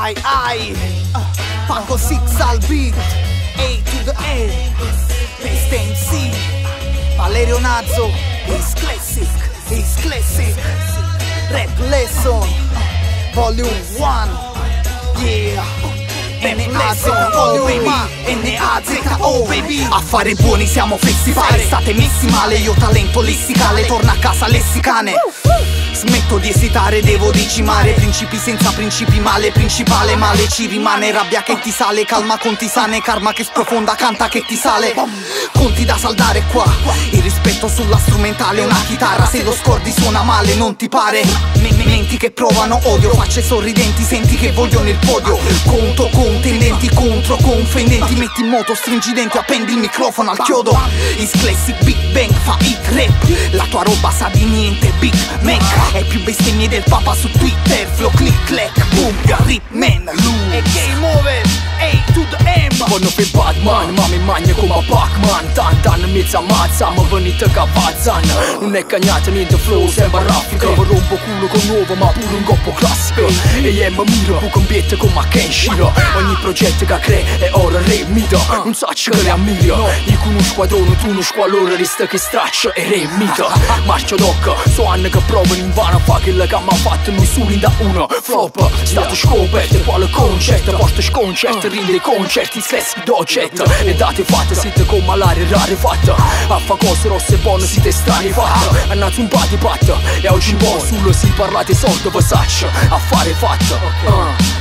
Ai ai, Paco Six al beat, A to the N, Best MC, Valerio Nazzo, It's classic, Rap Lesson, Volume 1, yeah. N-A-Z-O baby, N-A-Z-O baby. Affari buoni siamo festival, state messi male, io talento lessicale, torna a casa lessicane. Smetto di esitare, devo decimare principi senza principi, male principale, male ci rimane, rabbia che ti sale, calma conti sane, karma che sprofonda, canta che ti sale. Conti da saldare qua, il rispetto sulla strumentale, una chitarra se lo scordi suona male, non ti pare? Menti che provano odio, facce sorridenti, senti che vogliono il podio. Conto contendenti contro confendenti, metti in moto, stringi i denti, appendi il microfono al chiodo. Is classic, Big Bang, fa hit rap, la tua roba sa di niente, Big Mac. È più bestemmie del papa su Twitter, flow click clack, boom, rip man, e game over, A to the M. Vanno pe Batman, ma mi magna come Pac-Man. Tantan mi ammazza, ma venite ca Vazan. Non è cagnata niente flow, sembra raffica. Mi rompo culo con nuovo, ma pure un coppo classico. E io mi miro, un combietto come Kenshiro. Ogni progetto che crea è ora remita. Non so che le ammira. Io con uno squadrone, tu uno squallore, resta che straccia e remita. Marcia d'occa, so anni che provano in vano. Fa quello che mi ha fatto nessuno da uno flop. Stato scoperto quale concetto, porta sconcerto, rinde i concerti, classic d'oggetto. Le date fatte, siete con malaria rarefatta. A fa cose rosse buone, siete strani fatta. Annazzo un po' di patta, e oggi un po' solo si parlate sordo pasaccio. Affare fatto,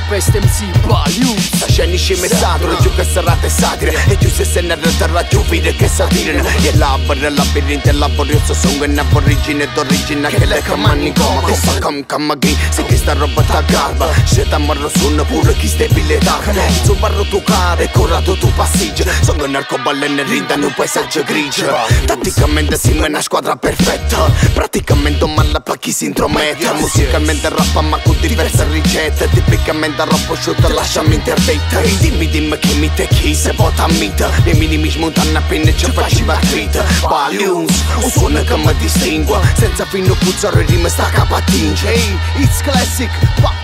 Peste MC Baliu. La scena sceme saturo, giù che serate satire. E giù se se ne terra giù vide che satirano. E labore, labirinto, laborioso sono in aborigine d'origine che le camani come. Cosa come again, se che sta roba ta garba. Se t'ammarro sono pure chi stabile dark. Su barro tu care, corrado tu passaggio. Sono un arcobaleno rinda in un paesaggio grigio. Tatticamente siamo una squadra perfetta. Praticamente malla per chi si intromette. Musicalmente rappa ma con diverse ricette. Tipicamente roba asciutta lasciami interdetta. Dimmi che mi te chi se vota a mita. Le minimi smontano appena ci facci battrita. Balloons, un suono che mi distingua. Senza fino puzzare rima sta capatinge. Hey, it's classic,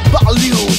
Balloons.